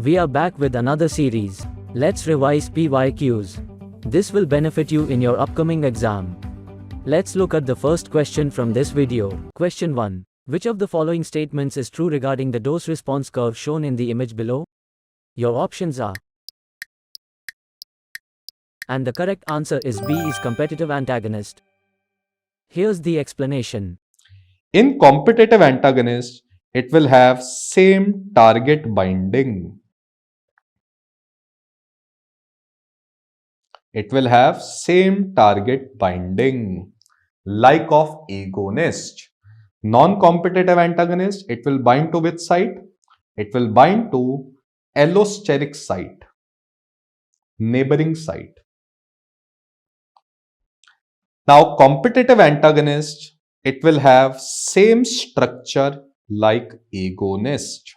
We are back with another series. Let's revise PYQs. This will benefit you in your upcoming exam. Let's look at the first question from this video. Question 1. Which of the following statements is true regarding the dose-response curve shown in the image below? Your options are, and the correct answer is B is competitive antagonist. Here's the explanation. In competitive antagonist, it will have same target binding. It will have same target binding like of agonist. Non-competitive antagonist, it will bind to which site? It will bind to allosteric site, neighboring site. Now, competitive antagonist, it will have same structure like agonist.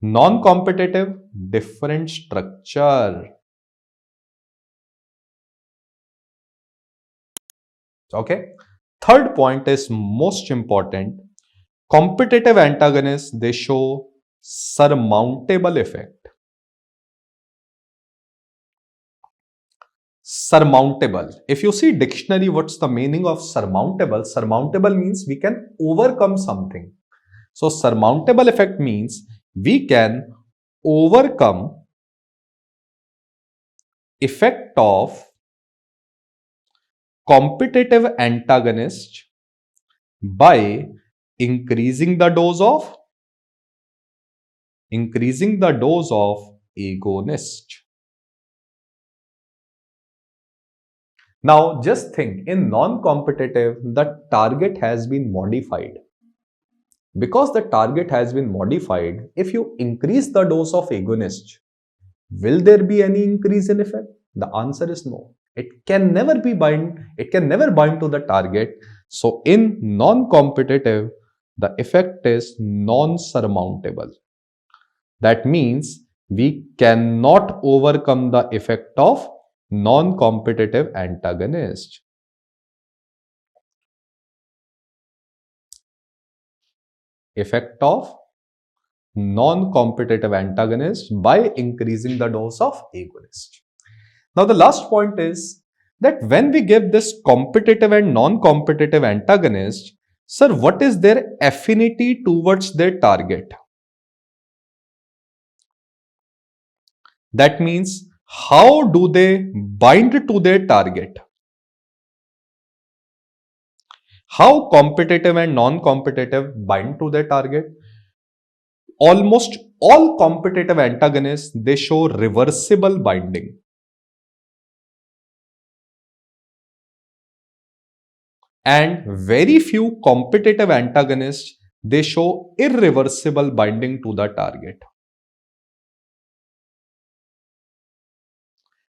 Non-competitive, different structure. Okay. Third point is most important. Competitive antagonists, they show surmountable effect. Surmountable. If you see dictionary, what's the meaning of surmountable? Surmountable means we can overcome something. So surmountable effect means we can overcome effect of competitive antagonist by increasing the dose of agonist. Now just think, in non-competitive, the target has been modified. Because the target has been modified, if you increase the dose of agonist, will there be any increase in effect? The answer is no. It can never bind to the target. So in non-competitive, the effect is non-surmountable. That means we cannot overcome the effect of non-competitive antagonist. Effect of non-competitive antagonist by increasing the dose of agonist. Now the last point is that when we give this competitive and non-competitive antagonist, sir, what is their affinity towards their target? That means how do they bind to their target? How competitive and non-competitive bind to their target? Almost all competitive antagonists, they show reversible binding. And very few competitive antagonists, they show irreversible binding to the target.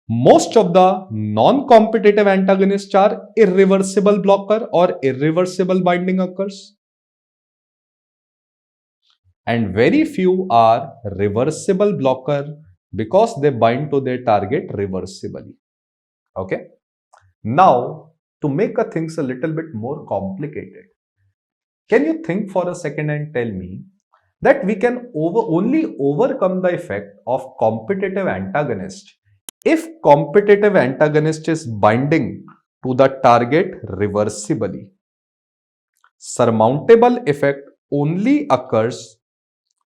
Most of the non-competitive antagonists are irreversible blocker or irreversible binding occurs. And very few are reversible blocker because they bind to their target reversibly. Okay. Now, to make things a little bit more complicated, can you think for a second and tell me that we can only overcome the effect of competitive antagonist if competitive antagonist is binding to the target reversibly. Surmountable effect only occurs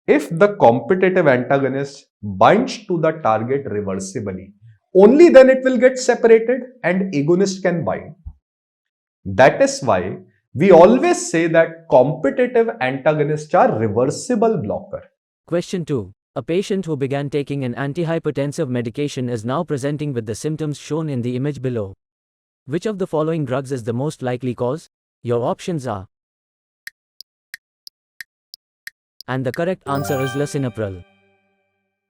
if the competitive antagonist binds to the target reversibly. Only then it will get separated and agonist can bind. That is why we always say that competitive antagonists are reversible blocker. Question 2. A patient who began taking an antihypertensive medication is now presenting with the symptoms shown in the image below. Which of the following drugs is the most likely cause? Your options are, and the correct answer is lisinopril.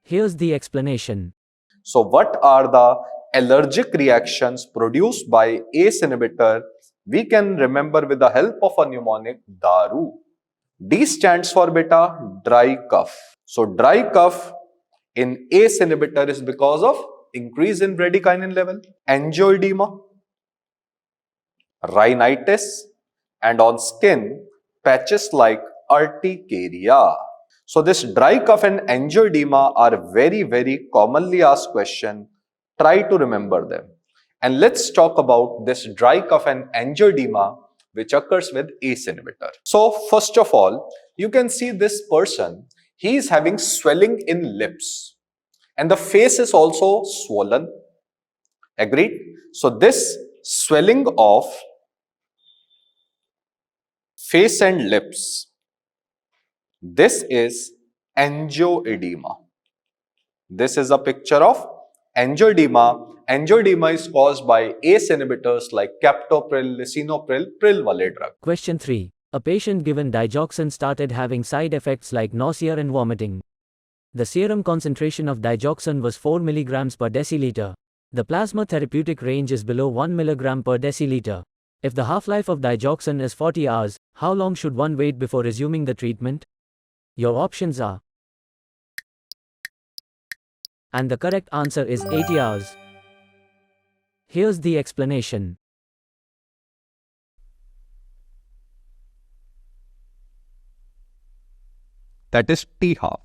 Here's the explanation. So what are the allergic reactions produced by ACE inhibitor? We can remember with the help of a mnemonic DARU. D stands for beta, dry cough. So dry cough in ACE inhibitor is because of increase in bradykinin level, angioedema, rhinitis, and on skin, patches like urticaria. So this dry cough and angioedema are very, very commonly asked questions. Try to remember them. And let's talk about this dry cough and angioedema which occurs with ACE inhibitor. So first of all, you can see this person, he is having swelling in lips and the face is also swollen. Agreed? So this swelling of face and lips, this is angioedema. This is a picture of angioedema. Angioedema is caused by ACE inhibitors like captopril, lisinopril, Prilvale drug. Question 3. A patient given digoxin started having side effects like nausea and vomiting. The serum concentration of digoxin was 4 mg per deciliter. The plasma therapeutic range is below 1 mg per deciliter. If the half-life of digoxin is 40 hours, how long should one wait before resuming the treatment? Your options are, and the correct answer is 80 hours. Here's the explanation. That is T-half.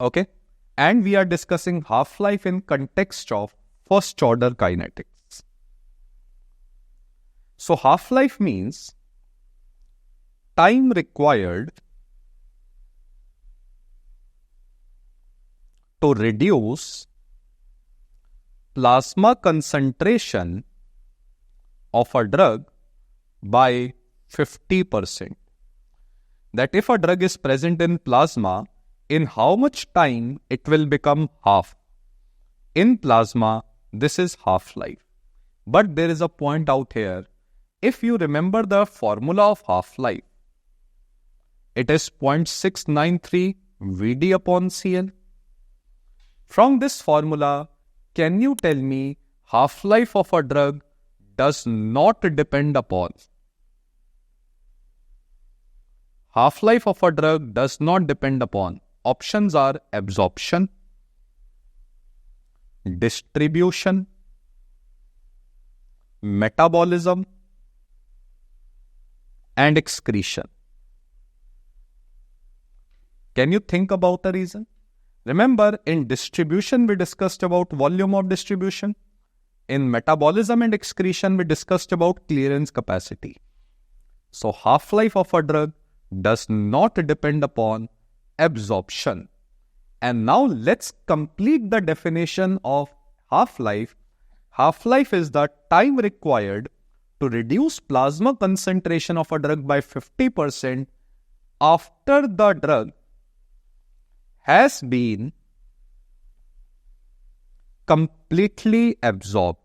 Okay? And we are discussing half-life in context of first-order kinetics. So half-life means time required to reduce plasma concentration of a drug by 50%. That if a drug is present in plasma, in how much time it will become half. In plasma, this is half-life. But there is a point out here. If you remember the formula of half-life, it is 0.693 Vd upon Cl. From this formula, can you tell me half-life of a drug does not depend upon? Half-life of a drug does not depend upon. Options are absorption, distribution, metabolism, and excretion. Can you think about the reason? Remember, in distribution, we discussed about volume of distribution. In metabolism and excretion, we discussed about clearance capacity. So, half-life of a drug does not depend upon absorption. And now, let's complete the definition of half-life. Half-life is the time required to reduce plasma concentration of a drug by 50% after the drug has been completely absorbed.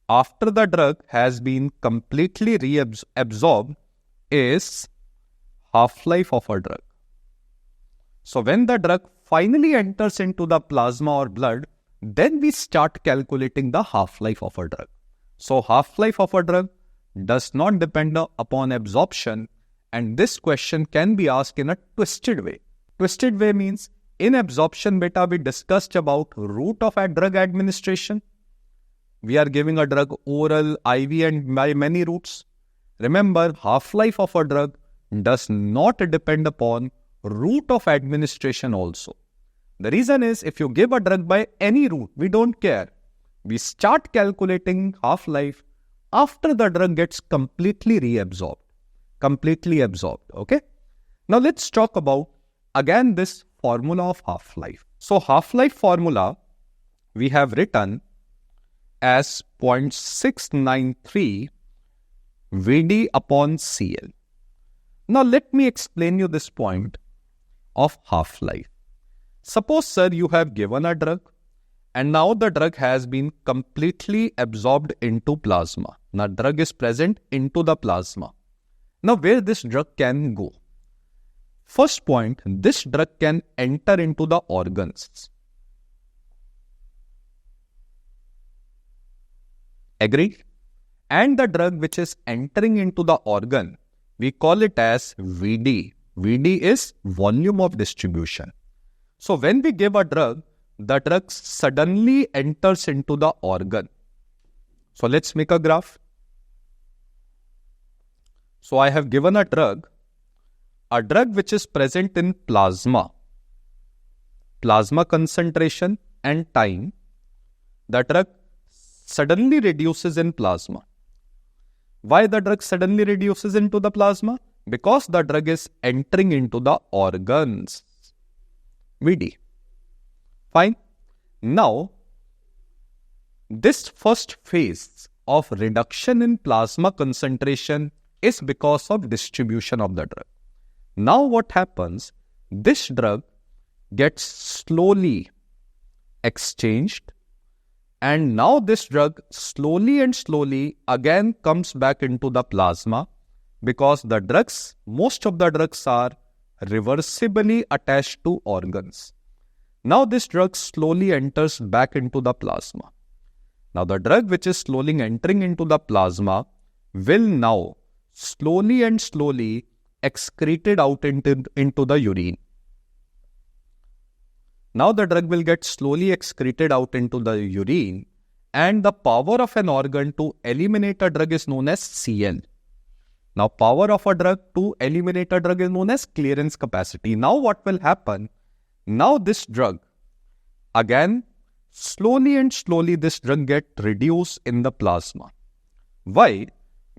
After the drug has been completely reabsorbed is half-life of a drug. So when the drug finally enters into the plasma or blood, then we start calculating the half-life of a drug. So half-life of a drug does not depend upon absorption, and this question can be asked in a twisted way. Twisted way means, in absorption beta, we discussed about route of a drug administration. We are giving a drug oral, IV, and by many routes. Remember, half-life of a drug does not depend upon route of administration also. The reason is, if you give a drug by any route, we don't care. We start calculating half-life after the drug gets completely reabsorbed. Completely absorbed, okay? Now let's talk about, again, this formula of half-life. So half-life formula, we have written as 0.693 Vd upon Cl. Now let me explain you this point of half-life. Suppose, sir, you have given a drug and now the drug has been completely absorbed into plasma. Now drug is present into the plasma. Now where this drug can go? First point, this drug can enter into the organs. Agreed? And the drug which is entering into the organ, we call it as Vd. Vd is volume of distribution. So when we give a drug, the drug suddenly enters into the organ. So let's make a graph. So I have given a drug which is present in plasma concentration and time. The drug suddenly reduces in plasma. Why the drug suddenly reduces into the plasma? Because the drug is entering into the organs. VD. Fine. Now, this first phase of reduction in plasma concentration is because of distribution of the drug. Now what happens? This drug gets slowly exchanged, and now this drug slowly again comes back into the plasma, because the drugs, most of the drugs are reversibly attached to organs. Now this drug slowly enters back into the plasma. Now the drug which is slowly entering into the plasma will now slowly excreted out into the urine. Now the drug will get slowly excreted out into the urine, and the power of an organ to eliminate a drug is known as CL. Now power of a drug to eliminate a drug is known as clearance capacity. Now what will happen? Now this drug, again, slowly this drug get reduced in the plasma. Why?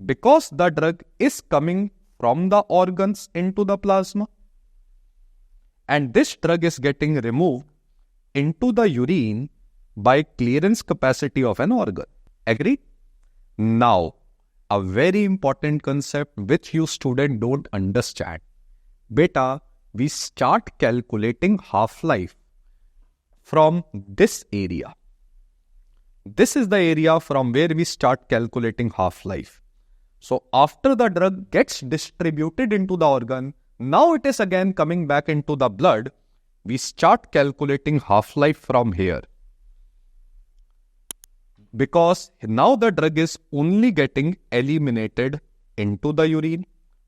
Because the drug is coming from the organs into the plasma, and this drug is getting removed into the urine by clearance capacity of an organ. Agree? Now, a very important concept which you student don't understand. Beta, we start calculating half-life from this area. This is the area from where we start calculating half-life. So after the drug gets distributed into the organ, now it is again coming back into the blood. We start calculating half-life from here, because now the drug is only getting eliminated into the urine,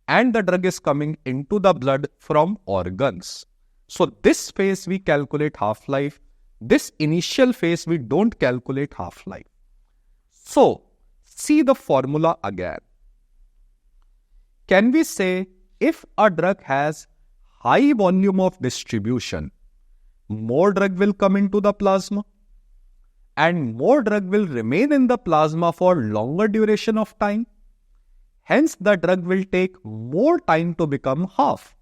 and the drug is coming into the blood from organs. So this phase we calculate half-life. This initial phase we don't calculate half-life. So see the formula again. Can we say if a drug has high volume of distribution, more drug will come into the plasma, and more drug will remain in the plasma for longer duration of time? Hence, the drug will take more time to become half.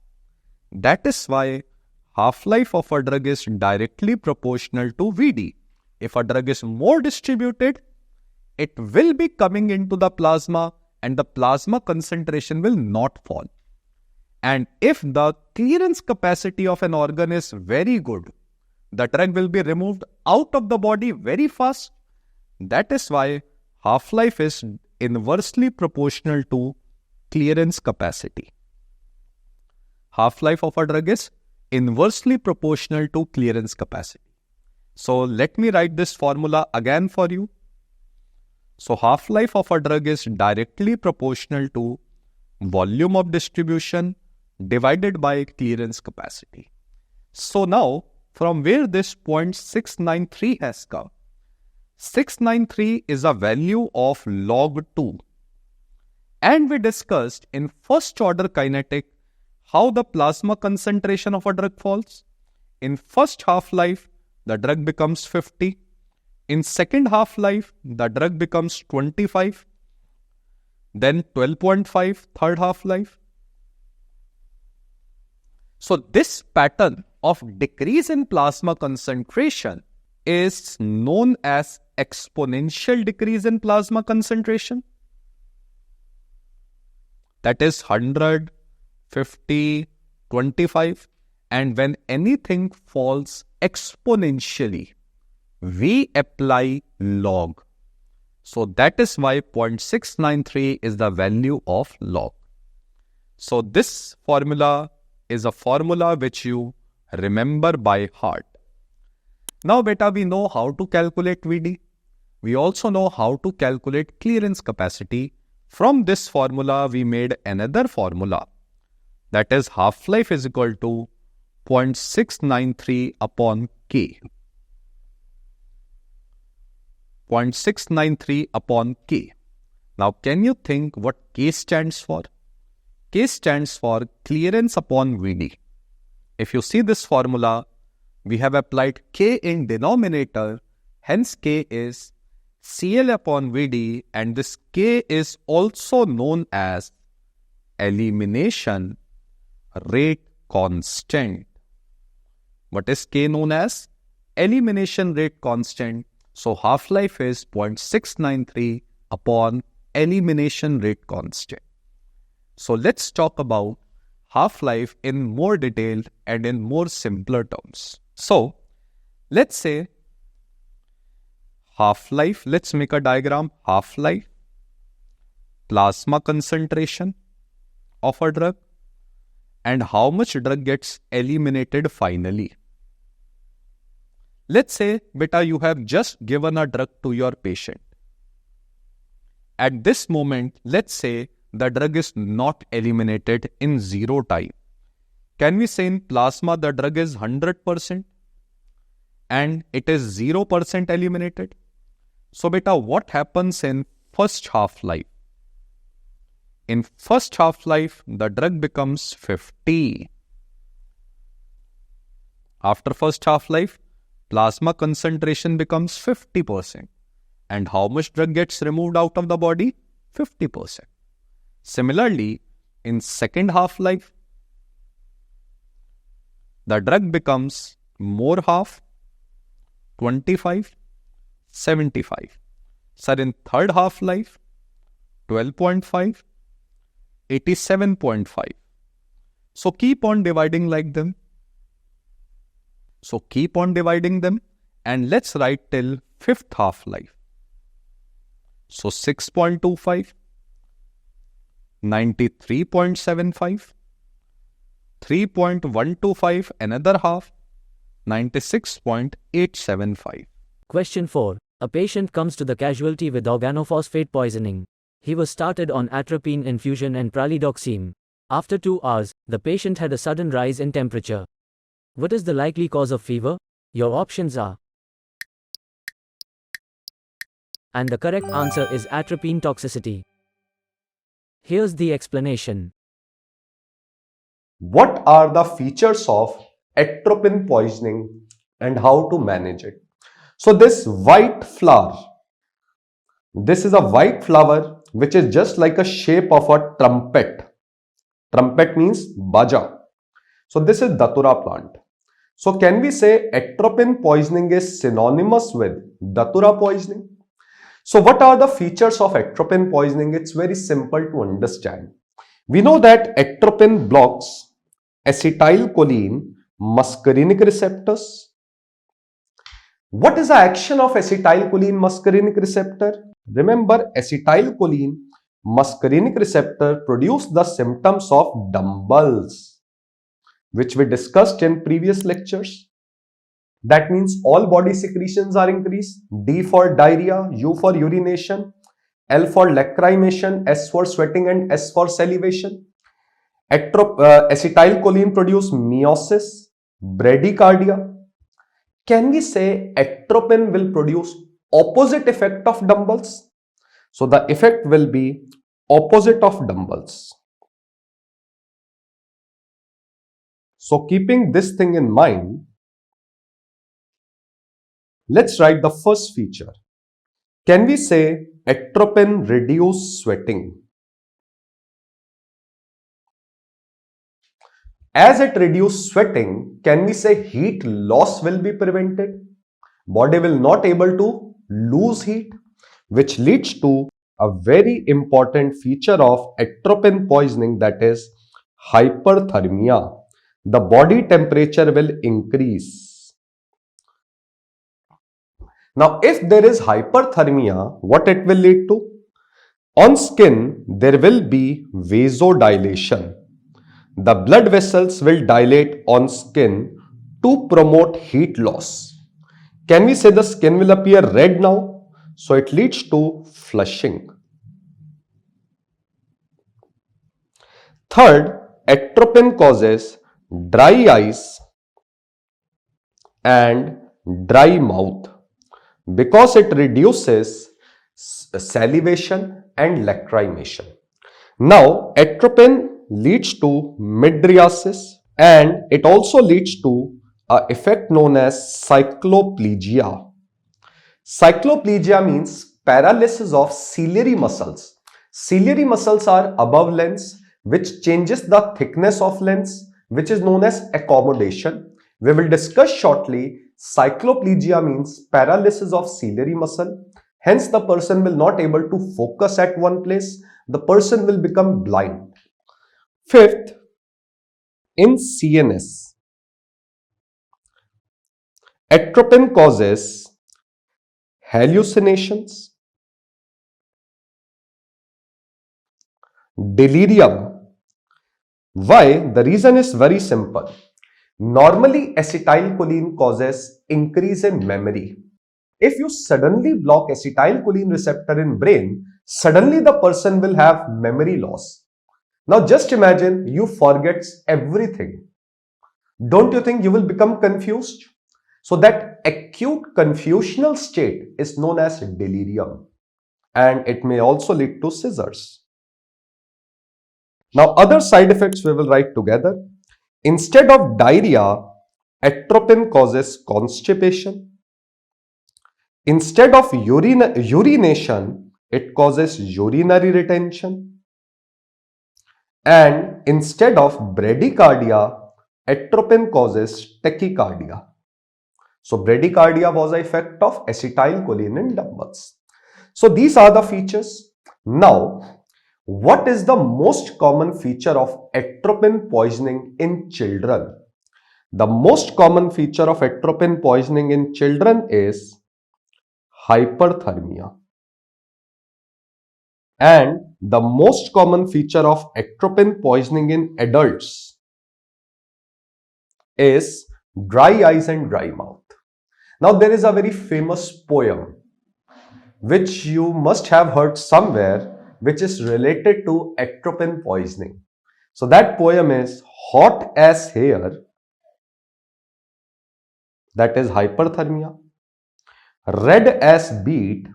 That is why half-life of a drug is directly proportional to VD. If a drug is more distributed, it will be coming into the plasma, and the plasma concentration will not fall. And if the clearance capacity of an organ is very good, the drug will be removed out of the body very fast. That is why half-life is inversely proportional to clearance capacity. Half-life of a drug is inversely proportional to clearance capacity. So let me write this formula again for you. So half-life of a drug is directly proportional to volume of distribution divided by clearance capacity. So now, from where this 0.693 has come, 693 is a value of log 2. And we discussed in first order kinetic how the plasma concentration of a drug falls. In first half-life, the drug becomes 50. In second half-life, the drug becomes 25. Then 12.5, third half-life. So this pattern of decrease in plasma concentration is known as exponential decrease in plasma concentration. That is 100, 50, 25. And when anything falls exponentially, we apply log. So that is why 0.693 is the value of log. So this formula is a formula which you remember by heart. Now beta, we know how to calculate VD. We also know how to calculate clearance capacity. From this formula, we made another formula. That is half-life is equal to 0.693 upon K. 0.693 upon K. Now, can you think what K stands for? K stands for clearance upon VD. If you see this formula, we have applied K in denominator, hence K is CL upon VD, and this K is also known as elimination rate constant. What is K known as? Elimination rate constant. So half-life is 0.693 upon elimination rate constant. So let's talk about half-life in more detail and in more simpler terms. So let's say half-life, let's make a diagram. Half-life, plasma concentration of a drug, and how much drug gets eliminated finally. Let's say, beta, you have just given a drug to your patient. At this moment, let's say the drug is not eliminated in 0 time. Can we say in plasma the drug is 100% and it is 0% eliminated? So beta, what happens in first half-life? In first half-life, the drug becomes 50. After first half-life, plasma concentration becomes 50%. And how much drug gets removed out of the body? 50%. Similarly, in second half-life, the drug becomes more half, 25, 75. Sir, in third half-life, 12.5, 87.5. So keep on dividing like them. So keep on dividing them and let's write till fifth half-life. So 6.25, 93.75, 3.125 another half, 96.875. Question 4. A patient comes to the casualty with organophosphate poisoning. He was started on atropine infusion and pralidoxime. After 2 hours, the patient had a sudden rise in temperature. What is the likely cause of fever? Your options are. And the correct answer is atropine toxicity. Here's the explanation. What are the features of atropine poisoning and how to manage it? So this white flower, this is a white flower which is just like a shape of a trumpet. Trumpet means baja. So this is Datura plant. So can we say atropine poisoning is synonymous with Datura poisoning? So what are the features of atropine poisoning? It's very simple to understand. We know that atropine blocks acetylcholine muscarinic receptors. What is the action of acetylcholine muscarinic receptor? Remember, acetylcholine muscarinic receptor produce the symptoms of dumbbells, which we discussed in previous lectures. That means all body secretions are increased. D for diarrhea, U for urination, L for lacrimation, S for sweating, and S for salivation. Acetylcholine produce meiosis, bradycardia. Can we say atropine will produce opposite effect of dumbbells? So the effect will be opposite of dumbbells. So keeping this thing in mind, let's write the first feature. Can we say atropine reduce sweating? As it reduces sweating, can we say heat loss will be prevented? Body will not able to lose heat, which leads to a very important feature of atropine poisoning, that is hyperthermia. The body temperature will increase. Now, if there is hyperthermia, what it will lead to? On skin, there will be vasodilation. The blood vessels will dilate on skin to promote heat loss. Can we say the skin will appear red now? So it leads to flushing. Third, atropine causes dry eyes and dry mouth. because it reduces salivation and lacrimation. Now, atropine leads to mydriasis and it also leads to an effect known as cycloplegia. Cycloplegia means paralysis of ciliary muscles. Ciliary muscles are above lens, which changes the thickness of lens, which is known as accommodation. We will discuss shortly. Cycloplegia means paralysis of ciliary muscle. Hence, the person will not able to focus at one place. The person will become blind. Fifth, in CNS, atropine causes hallucinations, delirium. Why? The reason is very simple. Normally, acetylcholine causes increase in memory. If you suddenly block acetylcholine receptor in brain, suddenly the person will have memory loss. Now just imagine you forgets everything. Don't you think you will become confused? So that acute confusional state is known as delirium, and it may also lead to seizures. Now other side effects we will write together. Instead of diarrhea, atropine causes constipation. Instead of urination, it causes urinary retention. And instead of bradycardia, atropine causes tachycardia. So bradycardia was an effect of acetylcholine in dumbbells. So these are the features. Now, what is the most common feature of atropine poisoning in children? The most common feature of atropine poisoning in children is hyperthermia. And the most common feature of atropine poisoning in adults is dry eyes and dry mouth. Now there is a very famous poem which you must have heard somewhere, which is related to atropine poisoning. So that poem is hot as hair, that is hyperthermia, red as beet,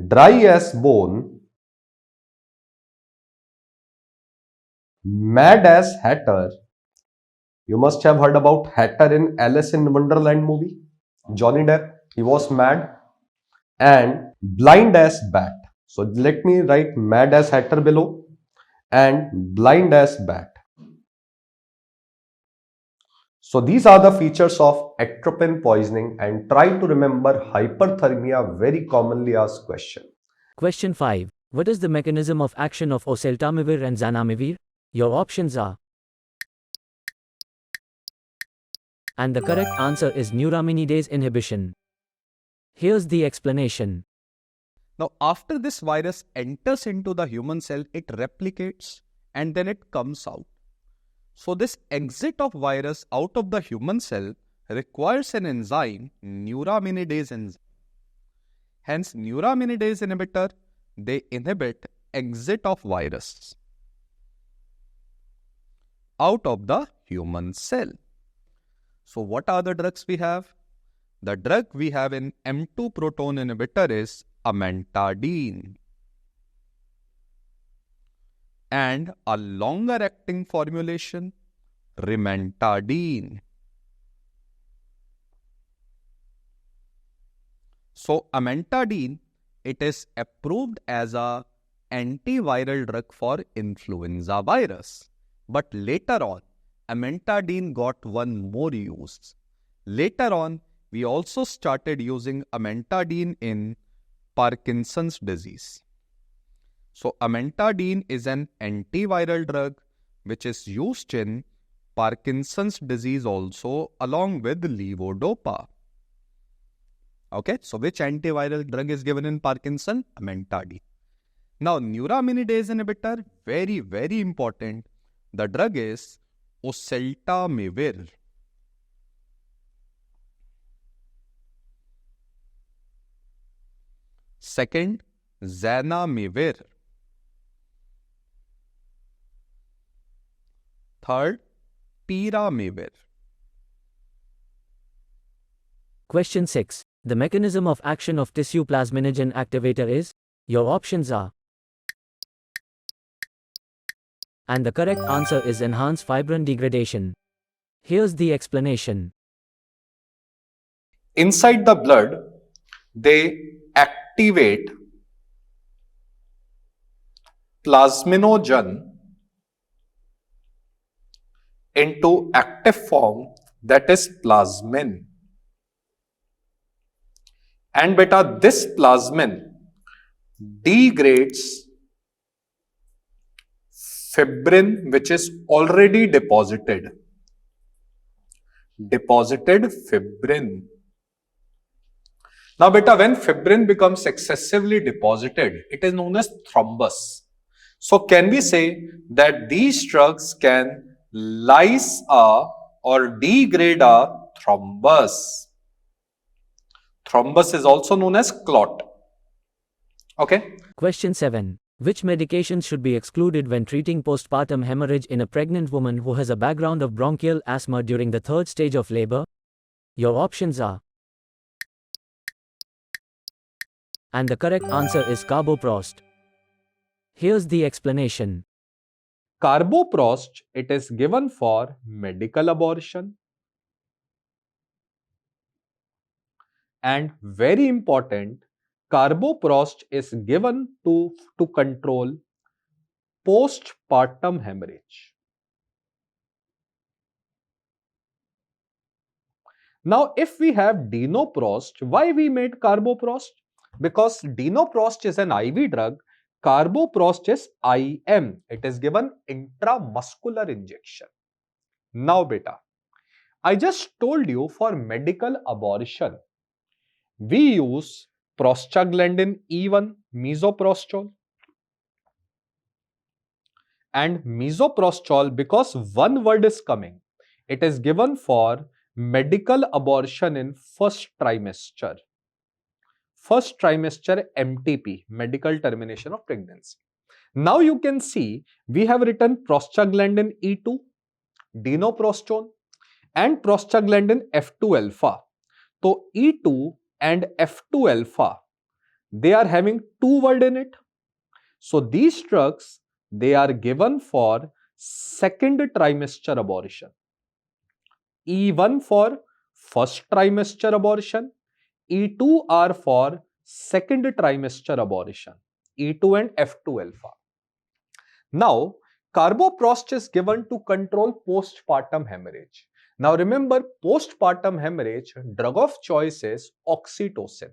dry as bone, mad as hatter. You must have heard about Hatter in Alice in Wonderland movie. Johnny Depp, he was mad, and blind as bat. So let me write mad as Hatter below and blind as bat. So these are the features of atropine poisoning, and try to remember hyperthermia, very commonly asked question. Question 5. What is the mechanism of action of oseltamivir and zanamivir? Your options are. And the correct answer is neuraminidase inhibition. Here's the explanation. Now, after this virus enters into the human cell, it replicates and then it comes out. So, this exit of virus out of the human cell requires an enzyme, neuraminidase enzyme. Hence, neuraminidase inhibitor, they inhibit exit of virus out of the human cell. So, what are the drugs we have? The drug we have in M2 proton inhibitor is amantadine. And a longer acting formulation, rimantadine. So amantadine, it is approved as a antiviral drug for influenza virus. But later on, amantadine got one more use. Later on, we also started using amantadine in Parkinson's disease. So amantadine is an antiviral drug which is used in Parkinson's disease also along with levodopa. Okay, so which antiviral drug is given in Parkinson? Amantadine. Now neuraminidase inhibitor, very, very important. The drug is oseltamivir. Second, zanamivir. Third, piramivir. Question 6. The mechanism of action of tissue plasminogen activator is? Your options are. And the correct answer is enhanced fibrin degradation. Here's the explanation. Inside the blood, they activate plasminogen into active form, that is plasmin. And beta, this plasmin degrades fibrin which is already deposited fibrin. Now beta, when fibrin becomes excessively deposited, it is known as thrombus. So can we say that these drugs can lyse or degrade a thrombus? Thrombus is also known as clot. Okay. Question 7. Which medications should be excluded when treating postpartum hemorrhage in a pregnant woman who has a background of bronchial asthma during the third stage of labor? Your options are. And the correct answer is Carboprost. Here's the explanation. Carboprost, it is given for medical abortion. And very important, Carboprost is given to control postpartum hemorrhage. Now, if we have Dinoprost, why we made Carboprost? Because Dinoprost is an IV drug, Carboprost is IM. It is given intramuscular injection. Now, beta, I just told you for medical abortion, we use prostaglandin E1, misoprostol. And misoprostol, because one word is coming, it is given for medical abortion in first trimester. First trimester MTP, medical termination of pregnancy. Now you can see we have written prostaglandin E2, dinoprostone and prostaglandin F2 alpha. So E2 and F2 alpha, they are having two words in it. So these drugs, they are given for second trimester abortion. E1 for first trimester abortion, E2 are for second trimester abortion, E2 and F2 alpha. Now, Carboprost is given to control postpartum hemorrhage. Now remember, postpartum hemorrhage, drug of choice is oxytocin.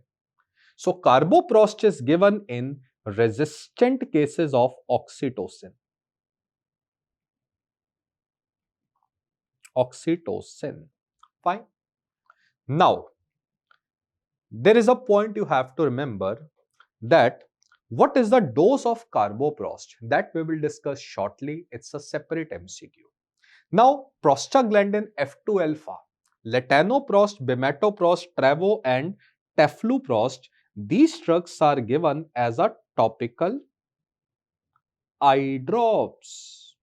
So Carboprost is given in resistant cases of oxytocin. Oxytocin. Fine. Now, there is a point you have to remember, that what is the dose of Carboprost? That we will discuss shortly. It's a separate MCQ. Now, prostaglandin F2 alpha, latanoprost, bimatoprost, travo and tefluprost, these drugs are given as a topical eye drops.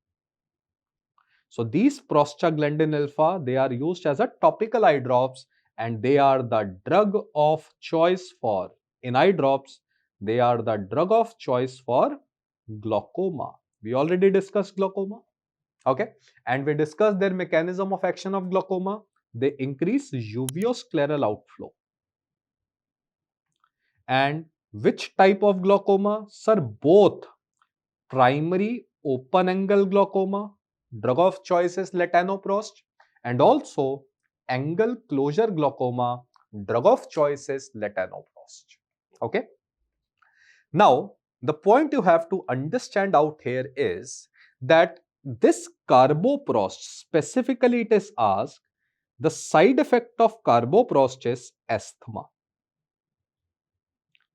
So these prostaglandin alpha, they are used as a topical eye drops and they are the drug of choice for, in eye drops, they are the drug of choice for glaucoma. We already discussed glaucoma. Okay, and we discussed their mechanism of action of glaucoma. They increase uveoscleral outflow. And which type of glaucoma? Sir, both. Primary open angle glaucoma, drug of choice is latanoprost, and also angle closure glaucoma, drug of choice is latanoprost. Okay. Now, the point you have to understand out here is that this Carboprost, specifically it is asked, the side effect of Carboprost is asthma.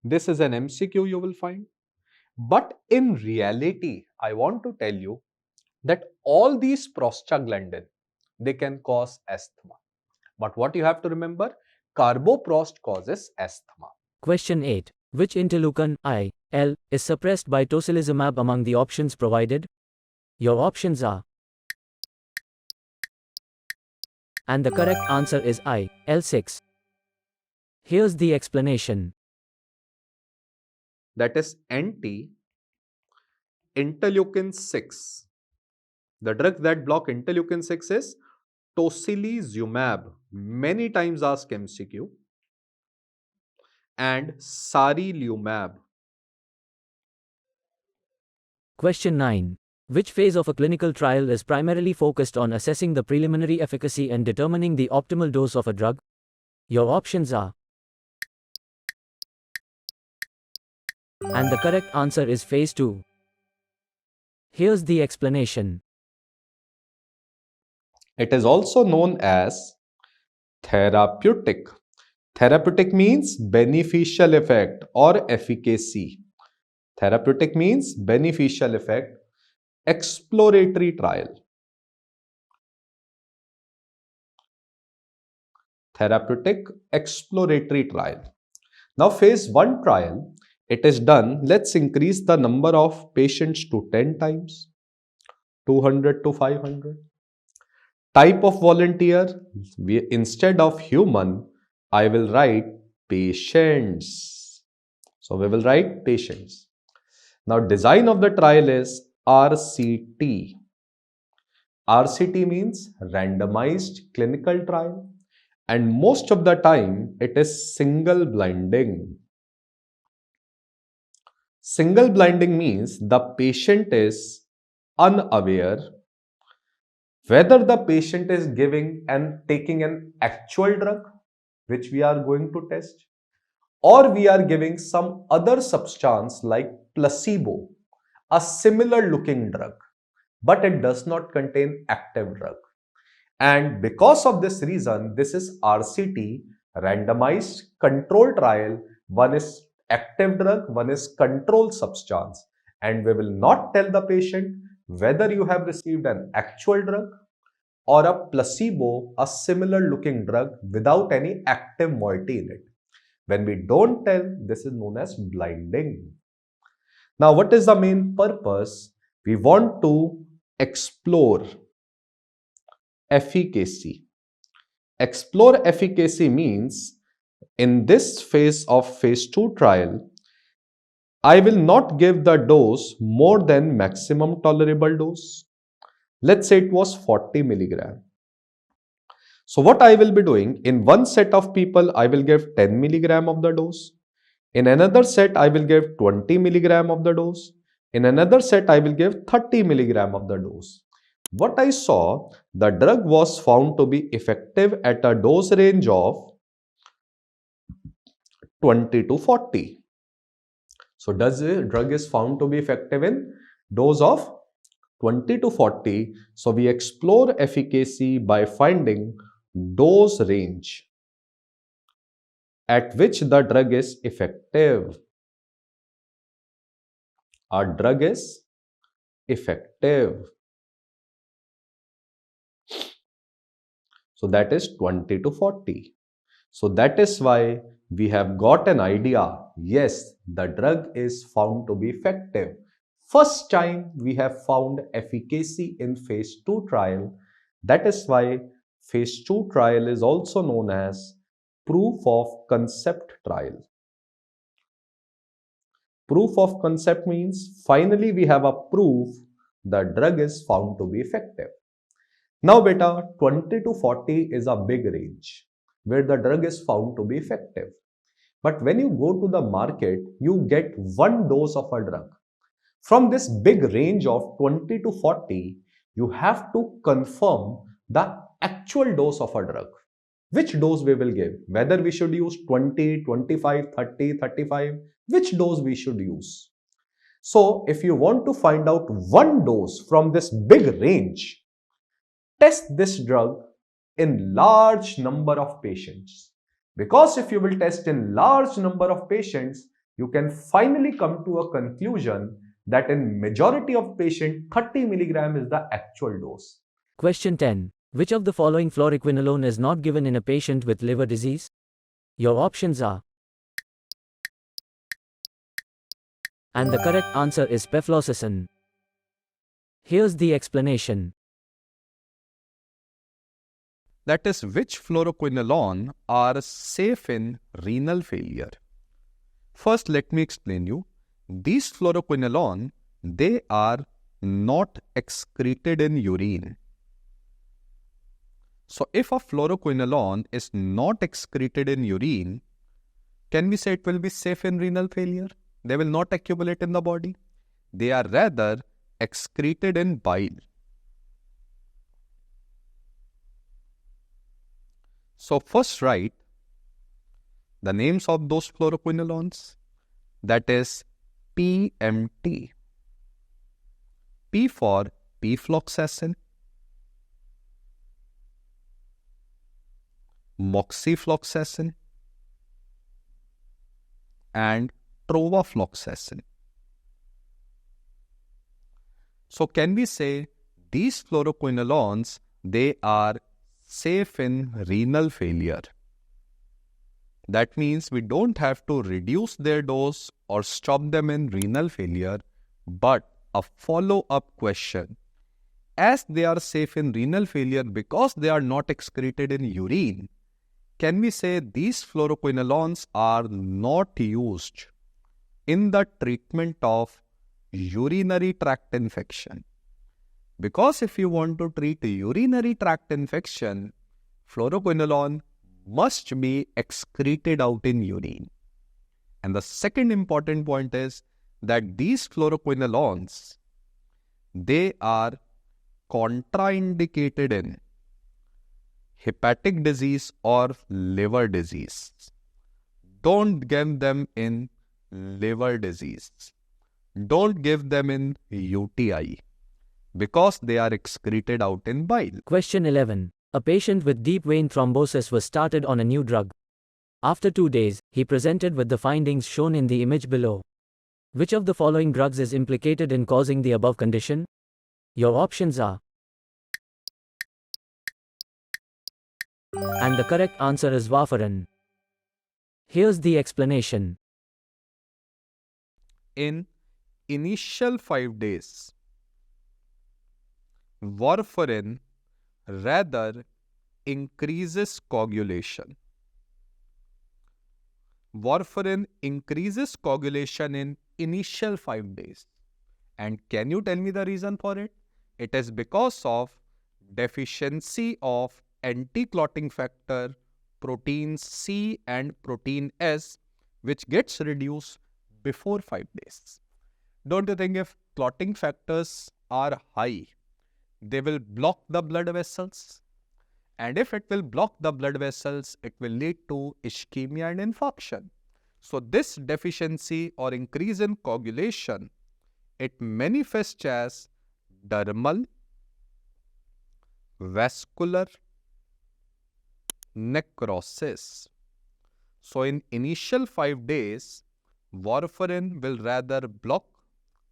This is an MCQ you will find. But in reality, I want to tell you that all these prostaglandin, they can cause asthma. But what you have to remember, Carboprost causes asthma. Question 8. Which interleukin IL is suppressed by tocilizumab among the options provided? Your options are. And the correct answer is IL-6. Here's the explanation. That is anti-interleukin 6. The drug that block interleukin 6 is tocilizumab, many times asked MCQ, and sarilumab. Question 9. Which phase of a clinical trial is primarily focused on assessing the preliminary efficacy and determining the optimal dose of a drug? Your options are. And the correct answer is phase 2. Here's the explanation. It is also known as therapeutic. Therapeutic means beneficial effect or efficacy. Therapeutic means beneficial effect. Exploratory trial. Therapeutic exploratory trial. Now phase 1 trial, it is done. Let's increase the number of patients to 10 times, 200 to 500. Type of volunteer, instead of human, I will write patients. So we will write patients. Now design of the trial is RCT. RCT means randomized clinical trial, and most of the time it is single blinding. Single blinding means the patient is unaware whether the patient is giving and taking an actual drug which we are going to test, or we are giving some other substance like placebo, a similar looking drug, but it does not contain active drug. And because of this reason, this is RCT, randomized control trial. One is active drug, one is control substance, and we will not tell the patient whether you have received an actual drug or a placebo, a similar looking drug without any active moiety in it. When we don't tell, this is known as blinding. Now, what is the main purpose? We want to explore efficacy. Explore efficacy means in this phase of phase 2 trial, I will not give the dose more than maximum tolerable dose. Let's say it was 40 milligram. So what I will be doing, in one set of people, I will give 10 milligram of the dose. In another set, I will give 20 milligram of the dose. In another set, I will give 30 milligram of the dose. What I saw, the drug was found to be effective at a dose range of 20 to 40. So does the drug is found to be effective in dose of 20 to 40. So we explore efficacy by finding dose range at which the drug is effective. Our drug is effective. So that is 20 to 40. So that is why we have got an idea. Yes, the drug is found to be effective. First time we have found efficacy in phase 2 trial. That is why phase 2 trial is also known as proof of concept trial. Proof of concept means finally we have a proof the drug is found to be effective. Now beta, 20 to 40 is a big range where the drug is found to be effective. But when you go to the market, you get one dose of a drug. From this big range of 20 to 40, you have to confirm the actual dose of a drug. Which dose we will give? Whether we should use 20, 25, 30, 35, which dose we should use. So if you want to find out one dose from this big range, test this drug in large number of patients. Because if you will test in large number of patients, you can finally come to a conclusion that in majority of patients, 30 milligram is the actual dose. Question 10. Which of the following fluoroquinolone is not given in a patient with liver disease? Your options are. And the correct answer is pefloxacin. Here's the explanation. That is, which fluoroquinolone are safe in renal failure? First, let me explain you. These fluoroquinolone, they are not excreted in urine. So, if a fluoroquinolone is not excreted in urine, can we say it will be safe in renal failure? They will not accumulate in the body. They are rather excreted in bile. So first write the names of those fluoroquinolones. That is PMT. P for pfloxacin, moxifloxacin, and trovafloxacin. So can we say these fluoroquinolones, they are safe in renal failure? That means we don't have to reduce their dose or stop them in renal failure, but a follow-up question. As they are safe in renal failure because they are not excreted in urine, can we say these fluoroquinolones are not used in the treatment of urinary tract infection? Because if you want to treat urinary tract infection, fluoroquinolone must be excreted out in urine. And the second important point is that these fluoroquinolones, they are contraindicated in hepatic disease or liver disease. Don't give them in liver disease. Don't give them in UTI because they are excreted out in bile. Question 11. A patient with deep vein thrombosis was started on a new drug. After 2 days, he presented with the findings shown in the image below. Which of the following drugs is implicated in causing the above condition? Your options are. And the correct answer is Warfarin. Here's the explanation. In initial 5 days, Warfarin rather increases coagulation. Warfarin increases coagulation in initial 5 days. And can you tell me the reason for it? It is because of deficiency of anti-clotting factor protein C and protein S, which gets reduced before 5 days. Don't you think if clotting factors are high, they will block the blood vessels? And if it will block the blood vessels, it will lead to ischemia and infarction. So this deficiency or increase in coagulation, it manifests as dermal, vascular necrosis. So in initial 5 days, Warfarin will rather block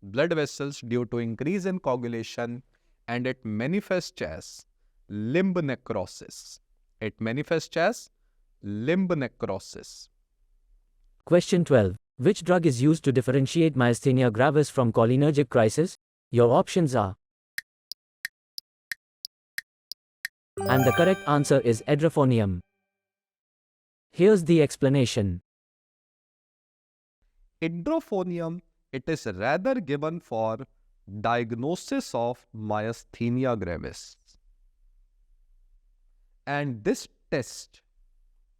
blood vessels due to increase in coagulation, and it manifests as limb necrosis. It manifests as limb necrosis. Question 12. Which drug is used to differentiate myasthenia gravis from cholinergic crisis? Your options are. And the correct answer is edrophonium. Here's the explanation. Edrophonium, it is rather given for diagnosis of myasthenia gravis. And this test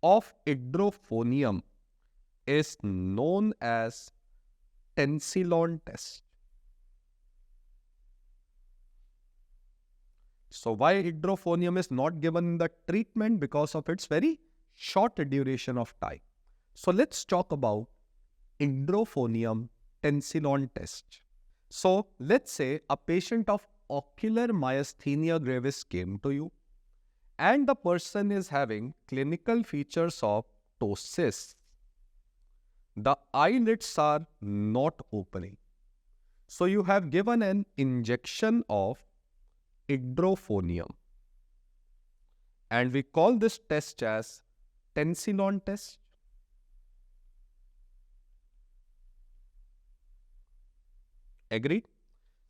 of edrophonium is known as tensilon test. So why edrophonium is not given in the treatment? Because of its very short duration of time. So let's talk about edrophonium tensilon test. So let's say a patient of ocular myasthenia gravis came to you, and the person is having clinical features of ptosis. The eyelids are not opening. So you have given an injection of edrophonium. And we call this test as tensilon test. Agreed?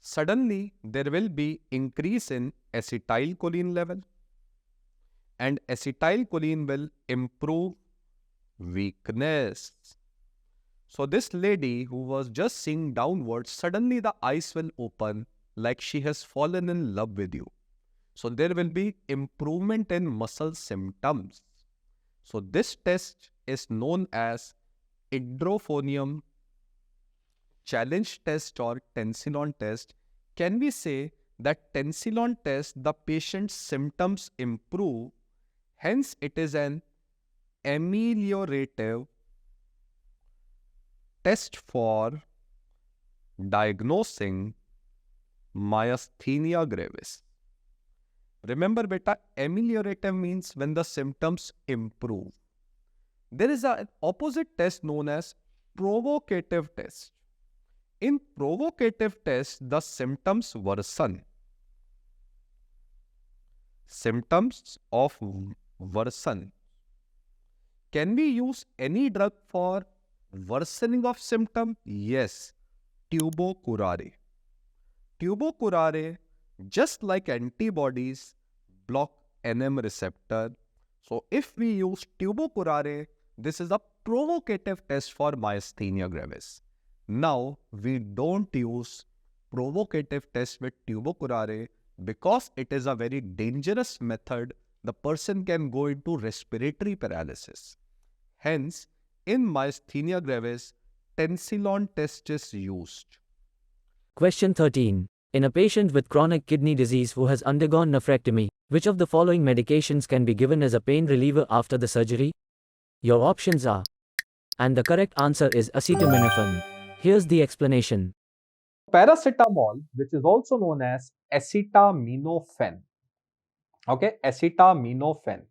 Suddenly, there will be increase in acetylcholine level. and acetylcholine will improve weakness. So this lady who was just seeing downwards, suddenly the eyes will open like she has fallen in love with you. So there will be improvement in muscle symptoms. So this test is known as hydrophonium challenge test or tensilon test. Can we say that tensilon test, the patient's symptoms improve, hence it is an ameliorative test for diagnosing myasthenia gravis. Remember beta, ameliorative means when the symptoms improve. There is an opposite test known as provocative test. In provocative test, the symptoms worsen. Symptoms of worsen. Can we use any drug for worsening of symptom? Yes, tubocurare. Tubocurare, just like antibodies, block NM receptor. So if we use tubocurare, this is a provocative test for myasthenia gravis. Now, we don't use provocative test with tubocurare because it is a very dangerous method. The person can go into respiratory paralysis. Hence, in myasthenia gravis, tensilon test is used. Question 13. In a patient with chronic kidney disease who has undergone nephrectomy, which of the following medications can be given as a pain reliever after the surgery? Your options are, and the correct answer is acetaminophen. Here's the explanation. Paracetamol, which is also known as acetaminophen. Okay, acetaminophen.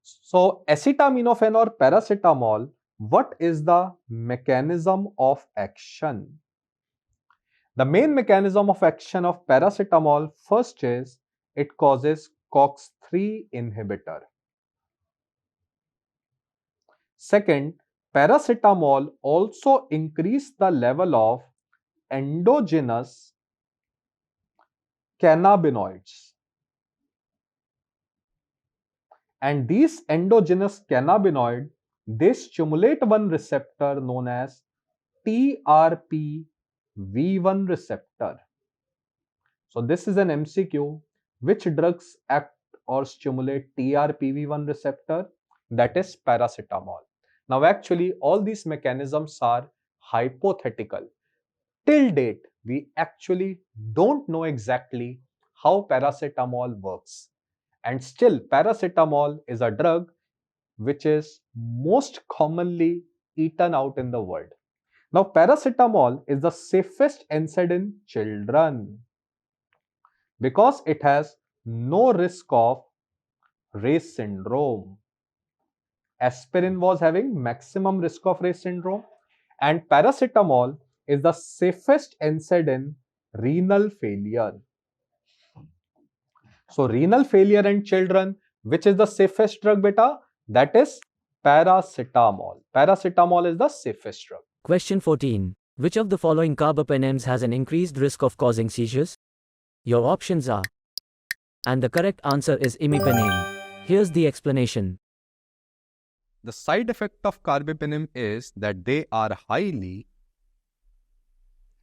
So acetaminophen or paracetamol, what is the mechanism of action? The main mechanism of action of paracetamol first is it causes COX-3 inhibitor. Second, paracetamol also increase the level of endogenous cannabinoids. And these endogenous cannabinoids, they stimulate one receptor known as TRPV1 receptor. So this is an MCQ. Which drugs act or stimulate TRPV1 receptor? That is paracetamol. Now actually all these mechanisms are hypothetical. Till date, we actually don't know exactly how paracetamol works. And still, paracetamol is a drug which is most commonly eaten out in the world. Now, paracetamol is the safest NSAID in children because it has no risk of Ray's syndrome. Aspirin was having maximum risk of Ray's syndrome, and paracetamol is the safest NSAID in renal failure. So renal failure in children, which is the safest drug beta? That is paracetamol. Paracetamol is the safest drug. Question 14. Which of the following carbapenems has an increased risk of causing seizures? Your options are, and the correct answer is imipenem. Here's the explanation. The side effect of carbapenem is that they are highly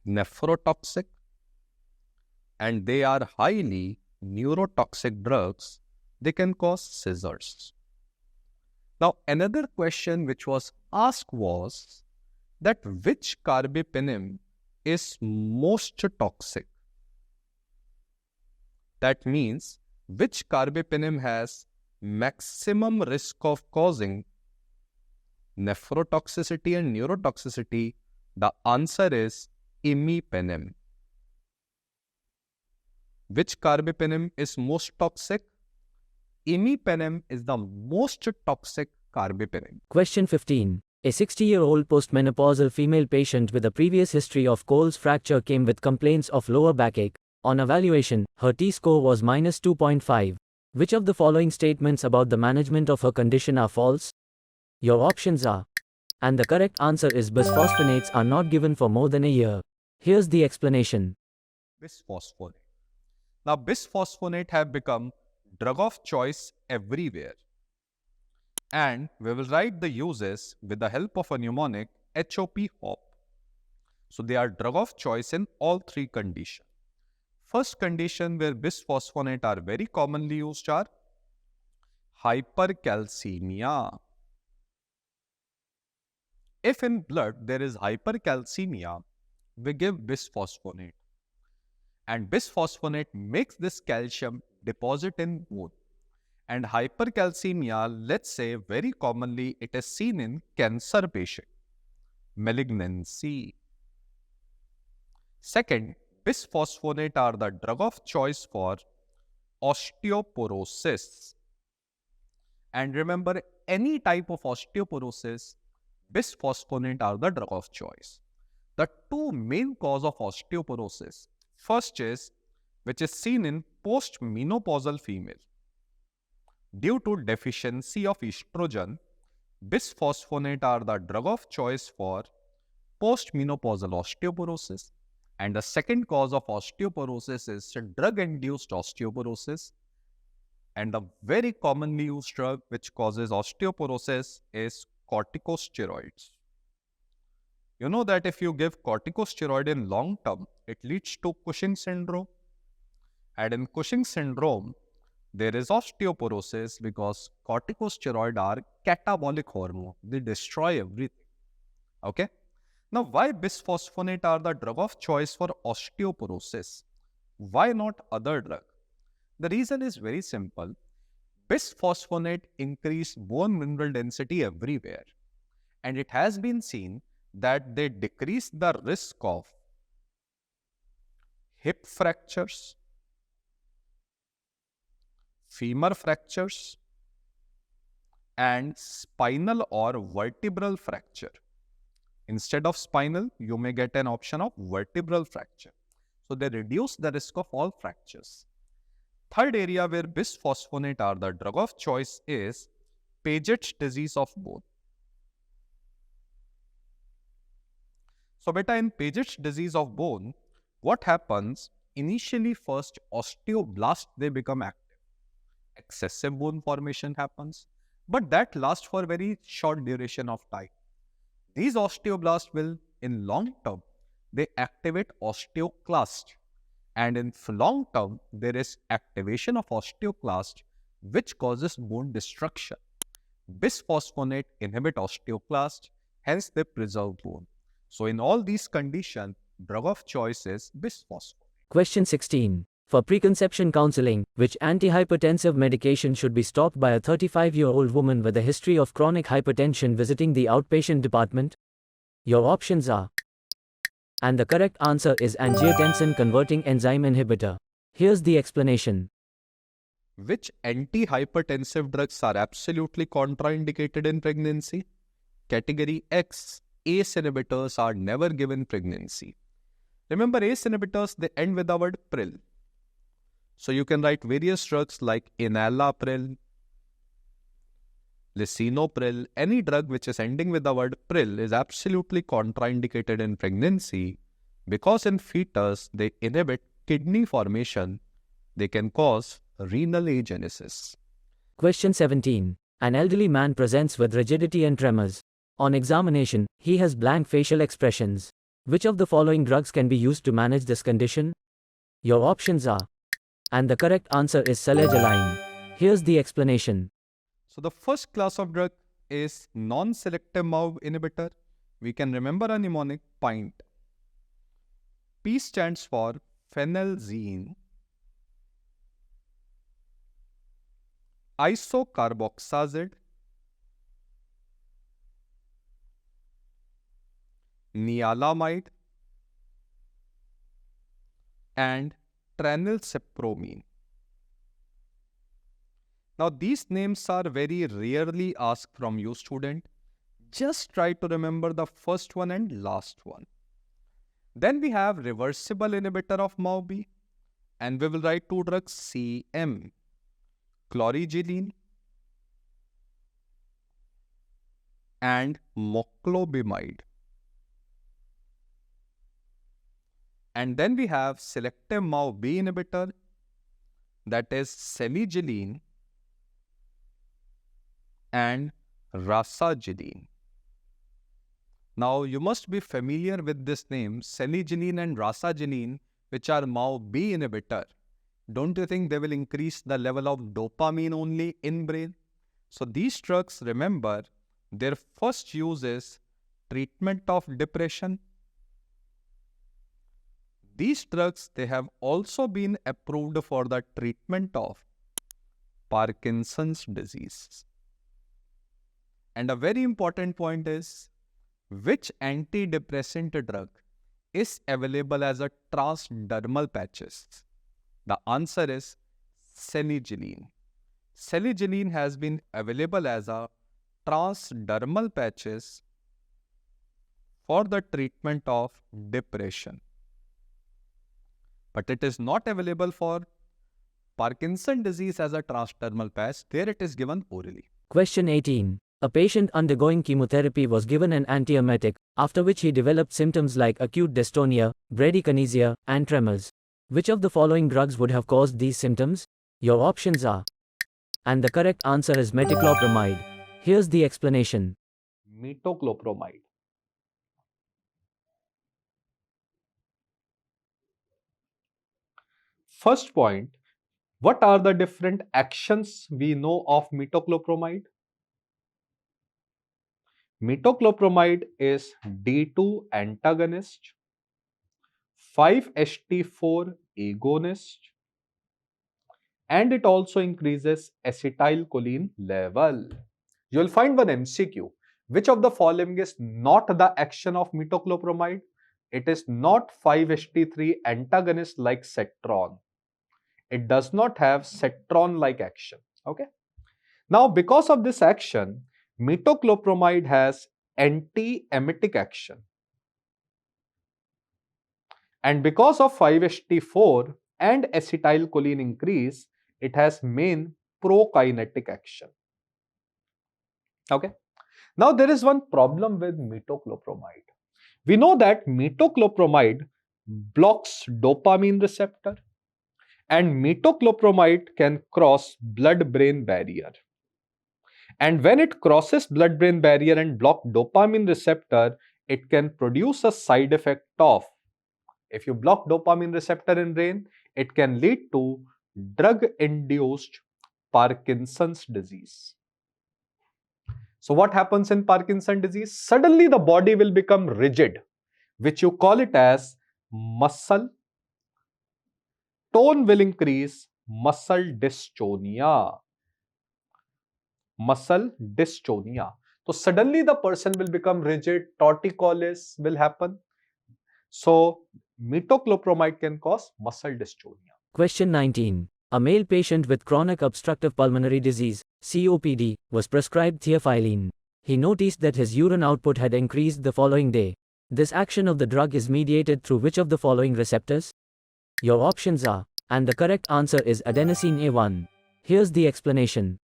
nephrotoxic and they are highly neurotoxic drugs. They can cause seizures. Now, another question which was asked was that which carbapenem is most toxic? That means which carbapenem has maximum risk of causing nephrotoxicity and neurotoxicity? The answer is imipenem. Which carbapenem is most toxic? Imipenem is the most toxic carbapenem. Question 15. A 60-year-old postmenopausal female patient with a previous history of Cole's fracture came with complaints of lower backache. On evaluation, her T-score was -2.5. Which of the following statements about the management of her condition are false? Your options are, and the correct answer is bisphosphonates are not given for more than a year. Here's the explanation. Bisphosphonate. Now, bisphosphonate have become drug of choice everywhere. And we will write the uses with the help of a mnemonic HOP. So they are drug of choice in all three conditions. First condition where bisphosphonates are very commonly used are hypercalcemia. If in blood there is hypercalcemia, we give bisphosphonate. And bisphosphonate makes this calcium deposit in bone. And hypercalcemia, let's say very commonly it is seen in cancer patient, malignancy. Second, bisphosphonates are the drug of choice for osteoporosis. And remember, any type of osteoporosis, bisphosphonates are the drug of choice. The two main causes of osteoporosis, first is, which is seen in postmenopausal female. Due to deficiency of estrogen, bisphosphonates are the drug of choice for postmenopausal osteoporosis. And the second cause of osteoporosis is drug-induced osteoporosis. And the very commonly used drug which causes osteoporosis is corticosteroids. You know that if you give corticosteroid in long term, it leads to Cushing syndrome. And in Cushing syndrome, there is osteoporosis because corticosteroids are catabolic hormone. They destroy everything. Okay? Now, why bisphosphonates are the drug of choice for osteoporosis? Why not other drug? The reason is very simple. Bisphosphonate increase bone mineral density everywhere. And it has been seen that they decrease the risk of hip fractures, femur fractures, and spinal or vertebral fracture. Instead of spinal, you may get an option of vertebral fracture. So they reduce the risk of all fractures. Third area where bisphosphonates are the drug of choice is Paget's disease of bone. So beta, in Paget's disease of bone, what happens? Initially, first osteoblasts, they become active. Excessive bone formation happens, but that lasts for very short duration of time. These osteoblasts will, in long term, they activate osteoclast. And in long term, there is activation of osteoclast, which causes bone destruction. Bisphosphonate inhibit osteoclast, hence they preserve bone. So in all these conditions, drug of choice is bisphosphonate. Question 16. For preconception counseling, which antihypertensive medication should be stopped by a 35-year-old woman with a history of chronic hypertension visiting the outpatient department? Your options are. And the correct answer is angiotensin converting enzyme inhibitor. Here's the explanation. Which antihypertensive drugs are absolutely contraindicated in pregnancy? Category X, ACE inhibitors are never given pregnancy. Remember, ACE inhibitors, they end with the word pril. So you can write various drugs like enalapril, lisinopril. Any drug which is ending with the word pril is absolutely contraindicated in pregnancy because in fetus they inhibit kidney formation. They can cause renal agenesis. Question 17. An elderly man presents with rigidity and tremors. On examination, he has blank facial expressions. Which of the following drugs can be used to manage this condition? Your options are. And the correct answer is selageline. Here's the explanation. So the first class of drug is non-selective MAO inhibitor. We can remember a mnemonic PINT. P stands for phenelzine isocarboxazid, nialamide, and tranylcypromine. Now these names are very rarely asked from you student. Just try to remember the first one and last one. Then we have reversible inhibitor of MAO-B, and we will write two drugs CM, chlorigylene and moclobemide. And then we have selective MAO-B inhibitor, that is salicyline and rasagiline. Now, you must be familiar with this name, salicyline and rasagiline, which are MAO-B inhibitor. Don't you think they will increase the level of dopamine only in brain? So these drugs, remember, their first use is treatment of depression. These drugs, they have also been approved for the treatment of Parkinson's disease. And a very important point is, which antidepressant drug is available as a transdermal patches? The answer is salicyline. Salicyline has been available as a transdermal patches for the treatment of depression. But it is not available for Parkinson disease as a transdermal patch. There it is given orally. Question 18. A patient undergoing chemotherapy was given an antiemetic, after which he developed symptoms like acute dystonia, bradykinesia, and tremors. Which of the following drugs would have caused these symptoms? Your options are. And the correct answer is metoclopramide. Here's the explanation. Metoclopramide. First point, what are the different actions we know of metoclopramide? Metoclopramide is D2 antagonist, 5-HT4 agonist, and it also increases acetylcholine level. You will find one MCQ. Which of the following is not the action of metoclopramide? It is not 5-HT3 antagonist like cetron. It does not have cetron-like action. Okay. Now, because of this action, metoclopramide has anti-emetic action. And because of 5-HT4 and acetylcholine increase, it has main prokinetic action. Okay. Now, there is one problem with metoclopramide. We know that metoclopramide blocks dopamine receptor, and metoclopramide can cross blood-brain barrier. And when it crosses blood-brain barrier and block dopamine receptor, it can produce a side effect of, if you block dopamine receptor in brain, it can lead to drug-induced Parkinson's disease. So what happens in Parkinson's disease? Suddenly the body will become rigid, which you call it as muscle. Tone will increase, muscle dystonia. Muscle dystonia. So suddenly the person will become rigid, torticollis will happen. So metoclopramide can cause muscle dystonia. Question 19. A male patient with chronic obstructive pulmonary disease, COPD, was prescribed Theophylline. He noticed that his urine output had increased the following day. This action of the drug is mediated through which of the following receptors? Your options are, and the correct answer is adenosine A1. Here's the explanation.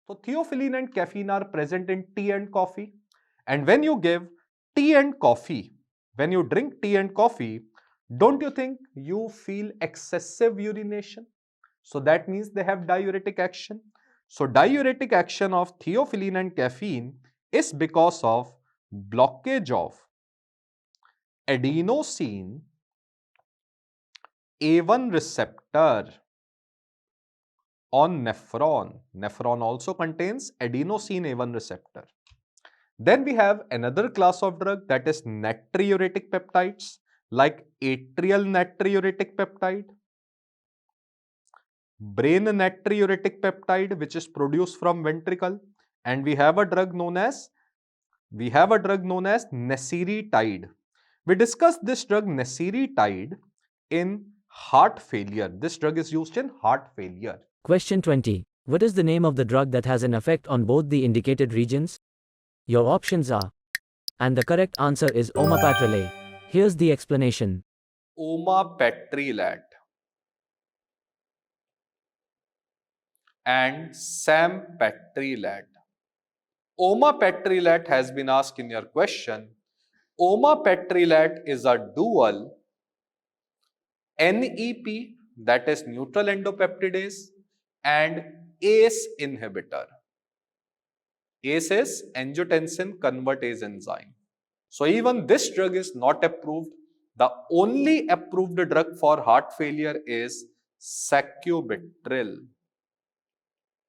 So theophylline and caffeine are present in tea and coffee. And when you give tea and coffee, when you drink tea and coffee, don't you think you feel excessive urination? So that means they have diuretic action. So diuretic action of theophylline and caffeine is because of blockage of adenosine A1 receptor on nephron. Nephron also contains adenosine A1 receptor. Then we have another class of drug, that is natriuretic peptides, like atrial natriuretic peptide, brain natriuretic peptide, which is produced from ventricle, and we have a drug known as nesiritide. We discussed this drug nesiritide in heart failure. This drug is used in heart failure. Question 20. What is the name of the drug that has an effect on both the indicated regions? Your options are, and the correct answer is omapatrelate. Here's the explanation. Omapatrilat and sampatrilat. Omapatrilat has been asked in your question. Omapatrilat is a dual NEP that is neutral endopeptidase, and ACE inhibitor. ACE is angiotensin convertase enzyme. So even this drug is not approved. The only approved drug for heart failure is sacubitril.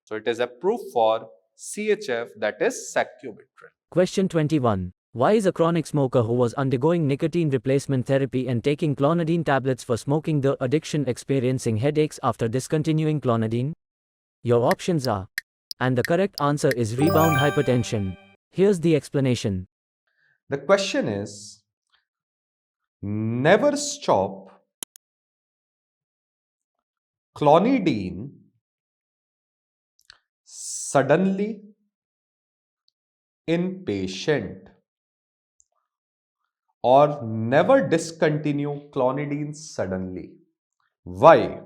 So it is approved for CHF, that is sacubitril. Question 21. Why is a chronic smoker who was undergoing nicotine replacement therapy and taking clonidine tablets for smoking the addiction experiencing headaches after discontinuing clonidine? Your options are, and the correct answer is rebound hypertension. Here's the explanation. The question is, never stop clonidine suddenly in patient, or never discontinue clonidine suddenly. Why?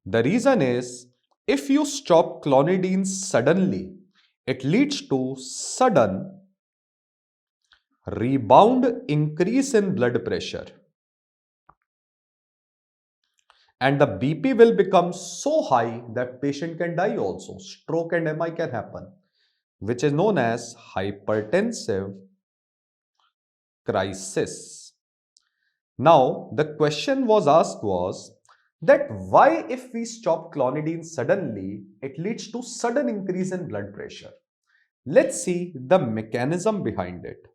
The reason is, if you stop clonidine suddenly, it leads to sudden rebound increase in blood pressure. And the BP will become so high that patient can die also. Stroke and MI can happen, which is known as hypertensive crisis. Now, the question was asked was that why if we stop clonidine suddenly, it leads to sudden increase in blood pressure. Let's see the mechanism behind it.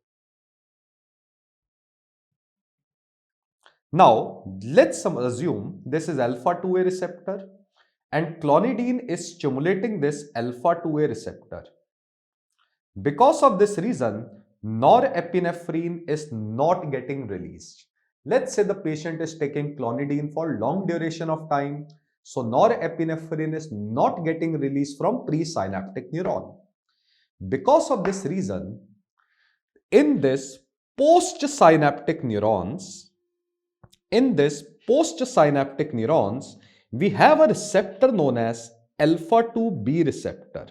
Now, let's assume this is alpha 2A receptor and clonidine is stimulating this alpha 2A receptor. Because of this reason, norepinephrine is not getting released. Let's say the patient is taking clonidine for long duration of time. So norepinephrine is not getting released from presynaptic neuron. Because of this reason, in this postsynaptic neurons, we have a receptor known as alpha 2B receptor.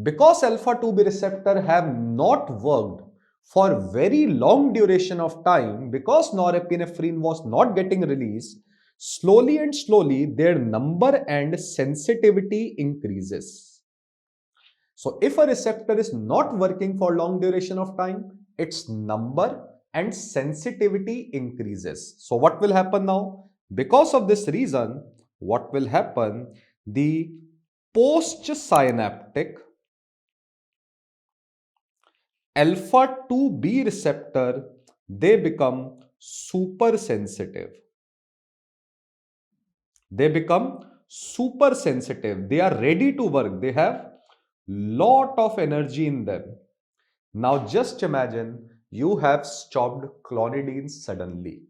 Because alpha 2B receptor have not worked for very long duration of time, because norepinephrine was not getting released, slowly and slowly their number and sensitivity increases. So if a receptor is not working for long duration of time, its number and sensitivity increases. So what will happen now? Because of this reason, what will happen? The postsynaptic alpha 2B receptor, they become super sensitive. They become super sensitive. They are ready to work. They have lot of energy in them. Now just imagine you have stopped clonidine suddenly.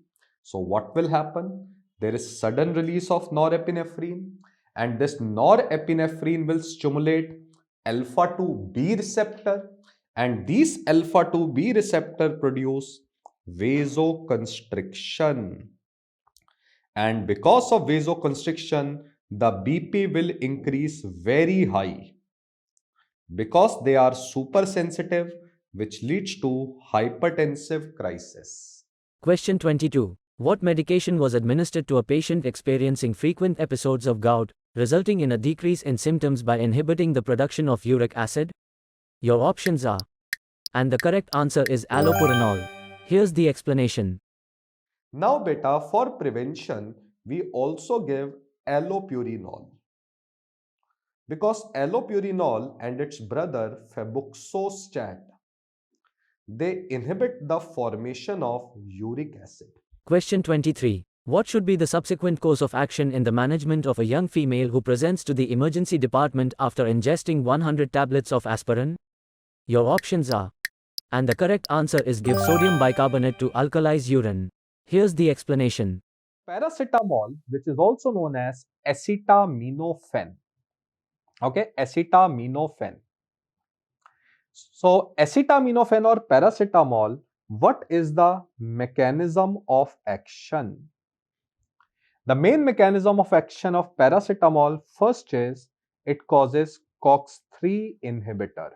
So what will happen? There is sudden release of norepinephrine, and this norepinephrine will stimulate alpha 2B receptor, and these alpha 2B receptor produce vasoconstriction. And because of vasoconstriction, the BP will increase very high because they are super sensitive, which leads to hypertensive crisis. Question 22. What medication was administered to a patient experiencing frequent episodes of gout, resulting in a decrease in symptoms by inhibiting the production of uric acid? Your options are, and the correct answer is allopurinol. Here's the explanation. Now beta, for prevention, we also give allopurinol. Because allopurinol and its brother febuxostat, they inhibit the formation of uric acid. Question 23. What should be the subsequent course of action in the management of a young female who presents to the emergency department after ingesting 100 tablets of aspirin? Your options are, and the correct answer is give sodium bicarbonate to alkalize urine. Here's the explanation. Paracetamol, which is also known as acetaminophen. Okay, acetaminophen. So acetaminophen or paracetamol, what is the mechanism of action? The main mechanism of action of paracetamol first is it causes COX-3 inhibitor.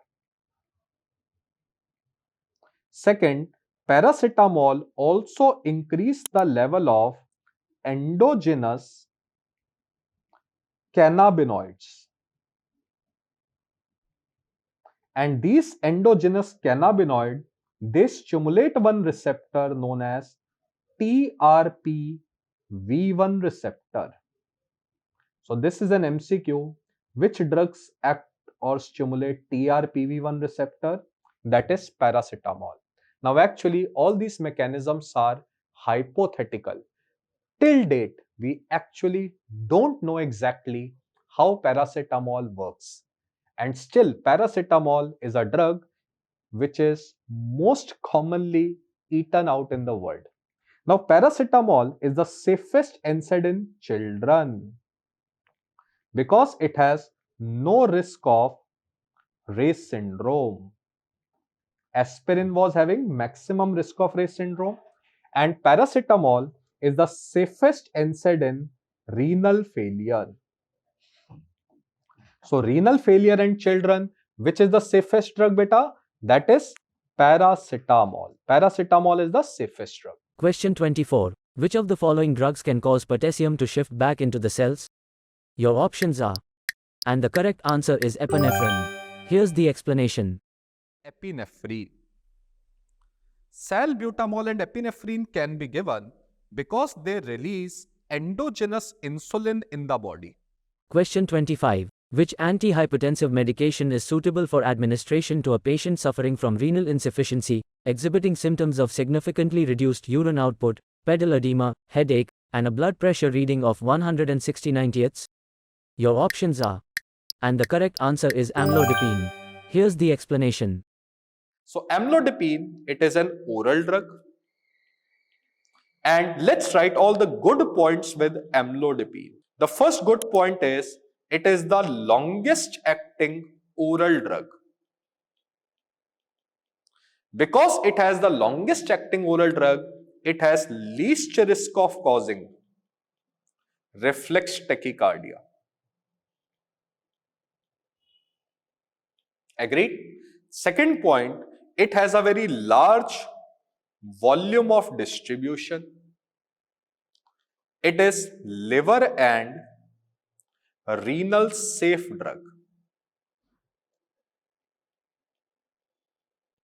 Second, paracetamol also increase the level of endogenous cannabinoids. And these endogenous cannabinoids, they stimulate one receptor known as TRPV1 receptor. So this is an MCQ. Which drugs act or stimulate TRPV1 receptor? That is paracetamol. Now actually all these mechanisms are hypothetical. Till date, we actually don't know exactly how paracetamol works. And still, paracetamol is a drug which is most commonly eaten out in the world. Now, paracetamol is the safest NSAID in children because it has no risk of race syndrome. Aspirin was having maximum risk of race syndrome, and paracetamol is the safest NSAID in renal failure. So renal failure in children, which is the safest drug beta? That is paracetamol. Paracetamol is the safest drug. Question 24. Which of the following drugs can cause potassium to shift back into the cells? Your options are, and the correct answer is epinephrine. Here's the explanation. Epinephrine. Salbutamol and epinephrine can be given because they release endogenous insulin in the body. Question 25. Which antihypertensive medication is suitable for administration to a patient suffering from renal insufficiency, exhibiting symptoms of significantly reduced urine output, pedal edema, headache, and a blood pressure reading of 160/90ths? Your options are, and the correct answer is amlodipine. Here's the explanation. So amlodipine, it is an oral drug. And let's write all the good points with amlodipine. The first good point is, it is the longest acting oral drug. Because it has the longest acting oral drug, it has least risk of causing reflex tachycardia. Agreed? Second point, it has a very large volume of distribution. It is liver and renal safe drug.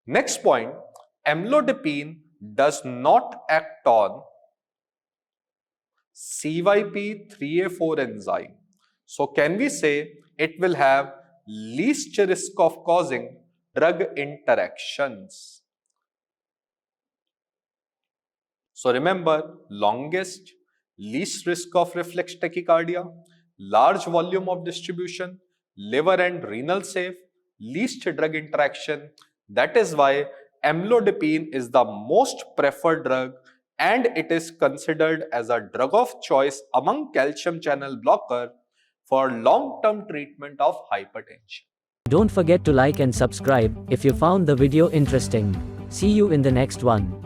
Next point, amlodipine does not act on CYP3A4 enzyme. So can we say it will have least risk of causing drug interactions? So remember, longest, least risk of reflex tachycardia, large volume of distribution, liver and renal safe, least drug interaction. That is why amlodipine is the most preferred drug and it is considered as a drug of choice among calcium channel blocker for long-term treatment of hypertension. Don't forget to like and subscribe if you found the video interesting. See you in the next one.